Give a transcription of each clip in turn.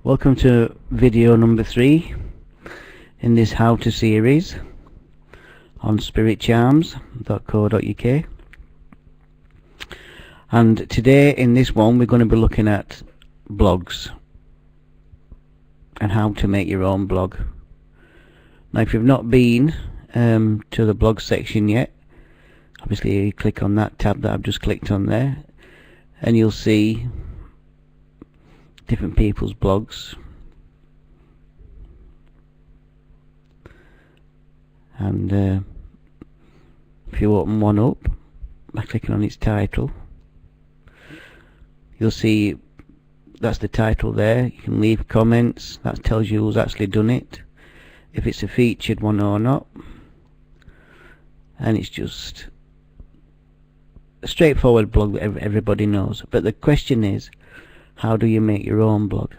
Welcome to video number 3 in this how-to series on spiritcharms.co.uk, and today in this one we're going to be looking at blogs and how to make your own blog. Now if you've not been to the blog section yet, obviously you click on that tab that I've just clicked on there and you'll see different people's blogs, and if you open one up by clicking on its title, you'll see that's the title there. You can leave comments. That tells you who's actually done it, if it's a featured one or not, and it's just a straightforward blog that everybody knows. But the question is, how do you make your own blog?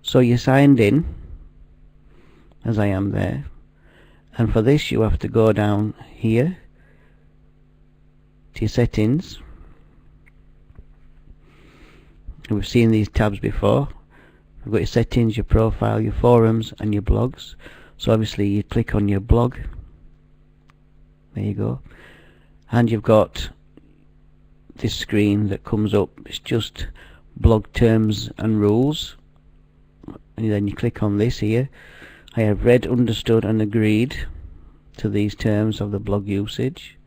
So you're signed in, as I am there, and for this you have to go down here to your settings. We've seen these tabs before. You've got your settings, your profile, your forums and your blogs. So obviously you click on your blog, there you go, and you've got this screen that comes up. It's just blog terms and rules, and then you click on this here. I have read, understood and agreed to these terms of the blog usage.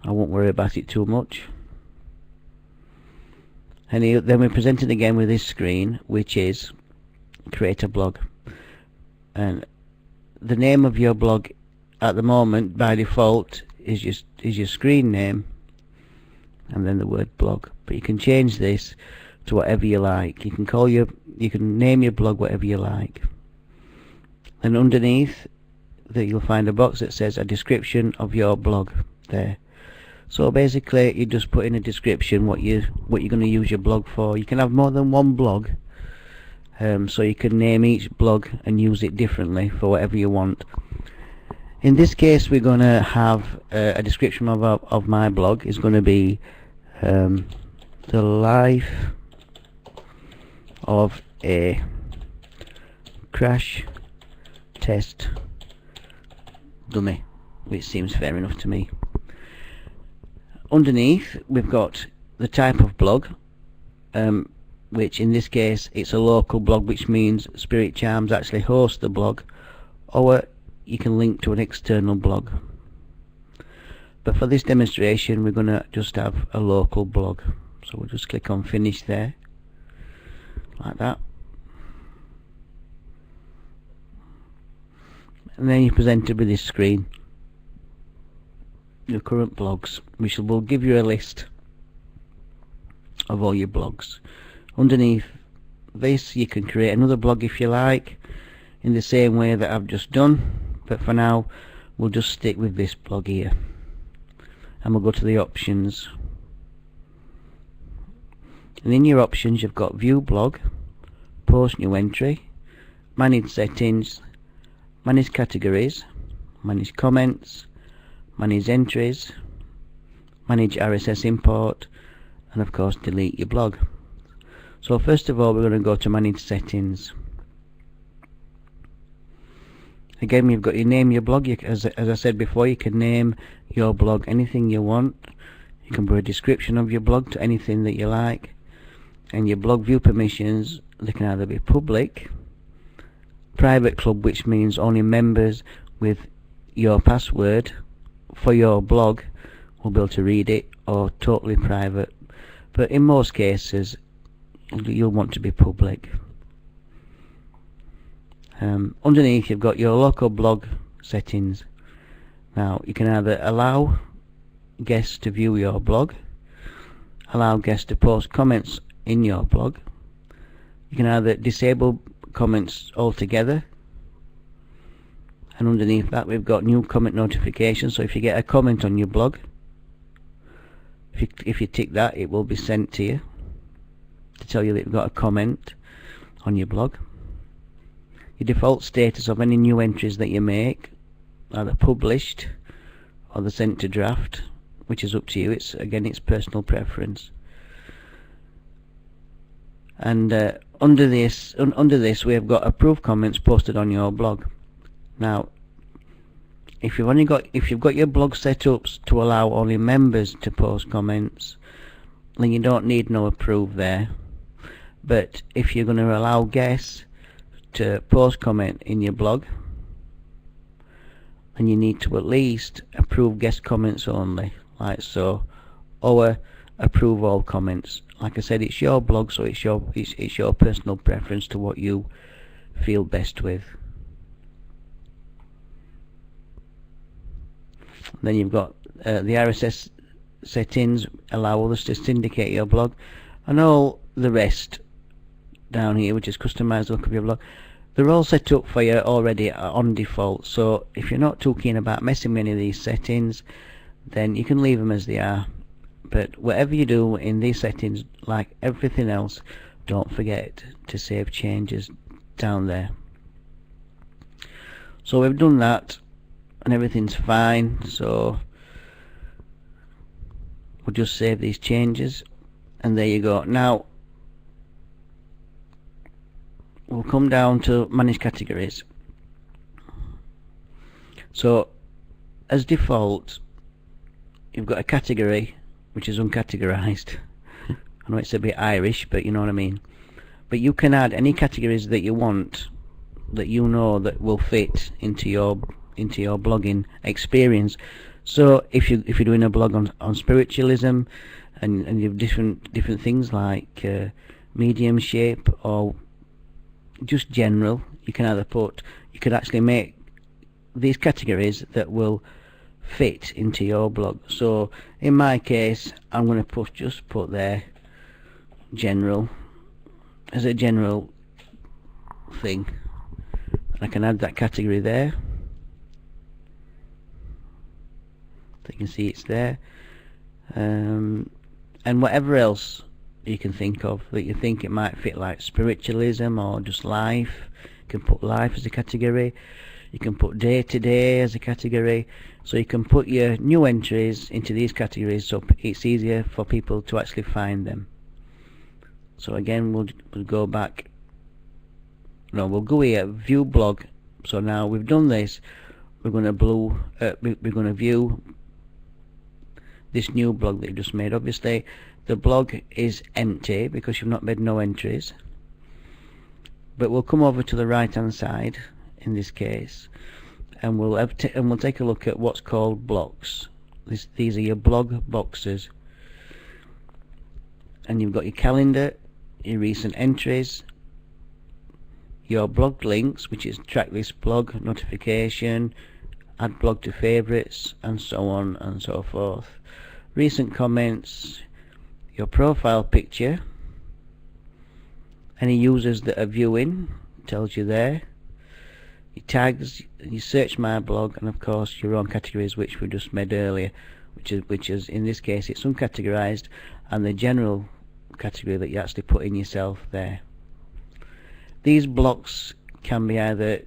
I won't worry about it too much. And then we're presented again with this screen, which is create a blog, and the name of your blog at the moment by default is your screen name and then the word blog, but you can change this to whatever you like. You can name your blog whatever you like, and underneath that you'll find a box that says a description of your blog there. So basically you just put in a description what you're going to use your blog for. You can have more than one blog, so you can name each blog and use it differently for whatever you want. In this case we're going to have a description of my blog is going to be the life of a crash test dummy, which seems fair enough to me. Underneath we've got the type of blog, which in this case it's a local blog, which means Spirit Charms actually hosts the blog, or you can link to an external blog. But for this demonstration we're going to just have a local blog, so we'll just click on finish there, like that, and then you're presented with this screen, your current blogs, which will give you a list of all your blogs. Underneath this you can create another blog if you like, in the same way that I've just done, but for now we'll just stick with this blog here, and we'll go to the options, and in your options you've got view blog, post new entry, manage settings, manage categories, manage comments, manage entries, manage RSS import, and of course delete your blog. So first of all we're going to go to manage settings. Again, you've got your name, your blog. As I said before, you can name your blog anything you want. You can put a description of your blog to anything that you like, and your blog view permissions, they can either be public, private club, which means only members with your password for your blog will be able to read it, or totally private, but in most cases you'll want to be public. Underneath you've got your local blog settings. Now you can either allow guests to view your blog, allow guests to post comments in your blog. You can either disable comments altogether, and underneath that we've got new comment notifications. So if you get a comment on your blog, if you tick that, it will be sent to you to tell you that you've got a comment on your blog. Your default status of any new entries that you make, either published or they're sent to draft, which is up to you. It's personal preference. And under this we have got approved comments posted on your blog. Now if you've got your blog set up to allow only members to post comments, then you don't need no approve there. But if you're going to allow guests to post comment in your blog, then you need to at least approve guest comments only, like so, or approve all comments. Like I said, it's your blog, so it's your personal preference to what you feel best with. Then you've got the RSS settings, allow others to syndicate your blog, and all the rest down here, which is customize the look of your blog. They're all set up for you already on default, so if you're not too keen about messing with any of these settings, then you can leave them as they are. But whatever you do in these settings, like everything else, don't forget to save changes down there. So we've done that and everything's fine, so we'll just save these changes, and there you go. Now we'll come down to manage categories. So as default, you've got a category which is uncategorized. I know it's a bit Irish, but you know what I mean. But you can add any categories that you want, that you know that will fit into your blogging experience. So if you're doing a blog on spiritualism, and you have different things like mediumship or just general, you can actually make these categories that will fit into your blog. So in my case, I'm going to just put there general as a general thing. I can add that category there. So you can see it's there, and whatever else you can think of that you think it might fit, like spiritualism or just life. You can put life as a category. You can put day to day as a category. So you can put your new entries into these categories, so it's easier for people to actually find them. So again, we'll go back. No, we'll go here, view blog. So now we've done this, we're going to view this new blog that you've just made. Obviously the blog is empty because you've not made no entries, but we'll come over to the right hand side in this case, and we'll take a look at what's called blocks. These are your blog boxes, and you've got your calendar, your recent entries, your blog links, which is track this blog, notification, add blog to favorites, and so on and so forth. Recent comments, your profile picture, any users that are viewing, tells you there, your tags, your search my blog, and of course your own categories, which we just made earlier, which is in this case it's uncategorized, and the general category that you actually put in yourself there. These blocks can be either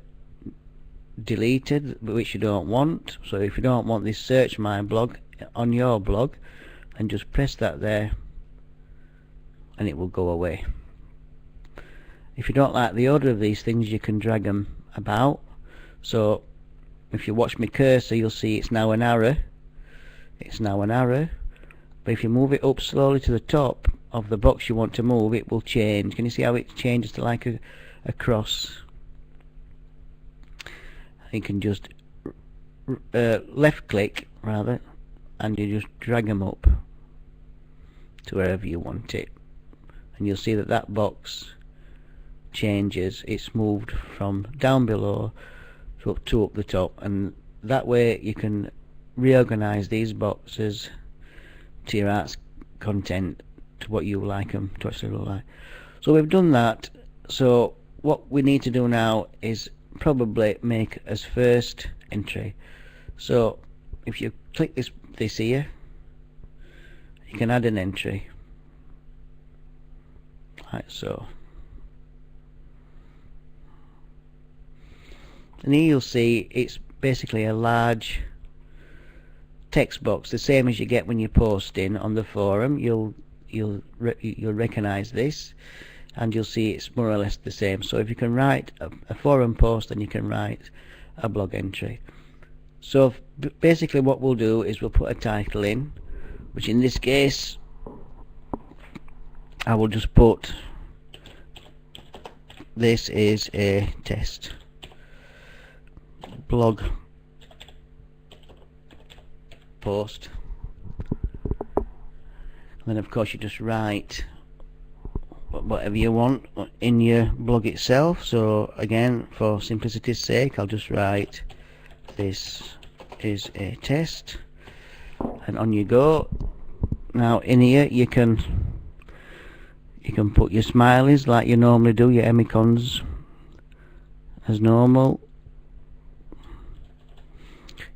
deleted, which you don't want. So if you don't want this search my blog on your blog, and just press that there and it will go away. If you don't like the order of these things, you can drag them about. So if you watch my cursor, you'll see it's now an arrow. It's now an arrow. But if you move it up slowly to the top of the box you want to move, it will change. Can you see how it changes to like a cross? You can just left click rather, and you just drag them up to wherever you want it, and you'll see that that box changes. It's moved from down below to up the top, and that way you can reorganize these boxes to your art's content, to what you like them to actually look like. So we've done that. So what we need to do now is probably make as first entry. So if you click this here, you can add an entry like so, and here you'll see it's basically a large text box, the same as you get when you're posting on the forum. You'll recognize this, and you'll see it's more or less the same. So if you can write a forum post, then you can write a blog entry. So basically what we'll do is we'll put a title in, which in this case I will just put, this is a test blog post. And then of course you just write whatever you want in your blog itself. So again, for simplicity's sake, I'll just write, this is a test, and on you go. Now in here you can put your smileys like you normally do, your emicons as normal.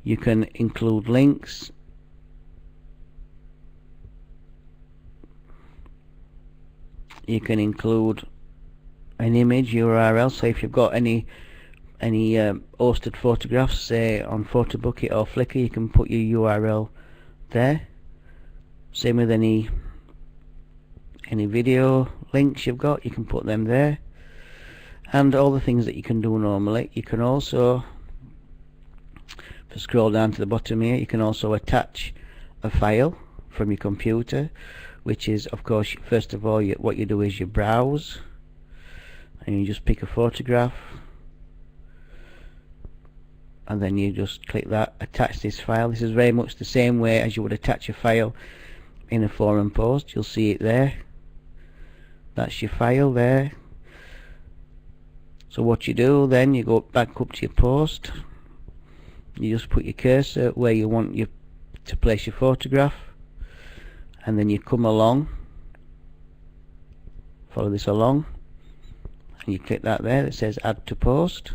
You can include links. You can include an image URL. So if you've got any hosted photographs, say on Photobucket or Flickr, you can put your URL there. Same with any video links you've got, you can put them there, and all the things that you can do normally. You can also, if you scroll down to the bottom here, you can also attach a file from your computer, which is, of course, first of all, what you do is you browse and you just pick a photograph, and then you just click that, attach this file. This is very much the same way as you would attach a file in a forum post. You'll see it there. That's your file there. So what you do then, you go back up to your post, you just put your cursor where you want to place your photograph, and then you come along, follow this along, and you click that there that says add to post.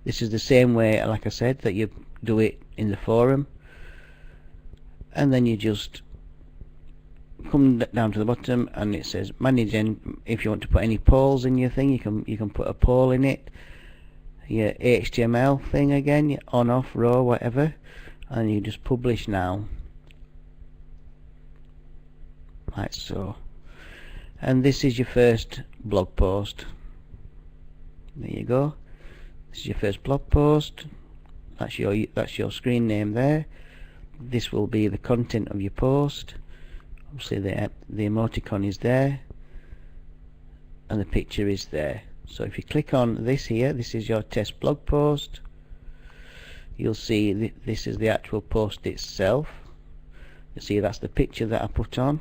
This is the same way, like I said, that you do it in the forum. And then you just come down to the bottom and it says manage, and if you want to put any polls in your thing, you can put a poll in it, your HTML thing again, your on, off, row, whatever, and you just publish now, like so. And this is your first blog post. There you go. This is your first blog post. That's your screen name there. This will be the content of your post. Obviously the emoticon is there and the picture is there. So if you click on this here, this is your test blog post. You'll see this is the actual post itself. You see that's the picture that I put on.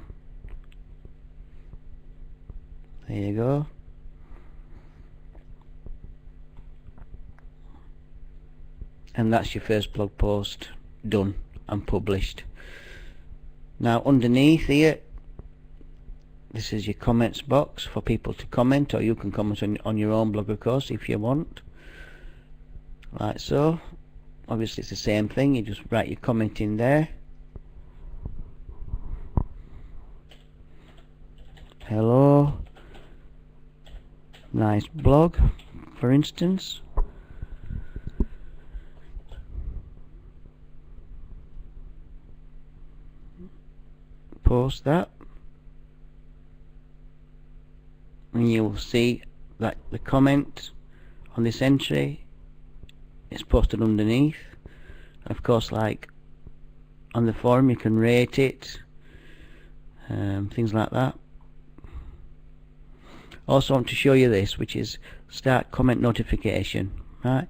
There you go. And that's your first blog post done and published. Now underneath here, this is your comments box for people to comment, or you can comment on your own blog, of course, if you want, like so. Obviously it's the same thing, you just write your comment in there. Hello, nice blog, for instance. Post that, and you will see that the comment on this entry is posted underneath. Of course, like on the forum, you can rate it, things like that. Also, I want to show you this, which is start comment notification. Right,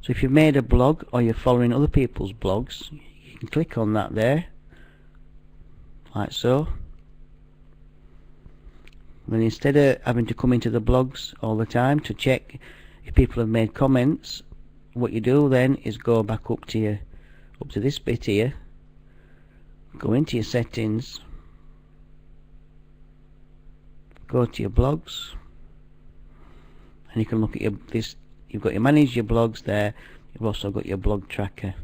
so if you've made a blog or you're following other people's blogs, you can click on that there, like so. Then instead of having to come into the blogs all the time to check if people have made comments, what you do then is go back up to this bit here, go into your settings, go to your blogs, and you can look at you've got your manage your blogs there. You've also got your blog tracker.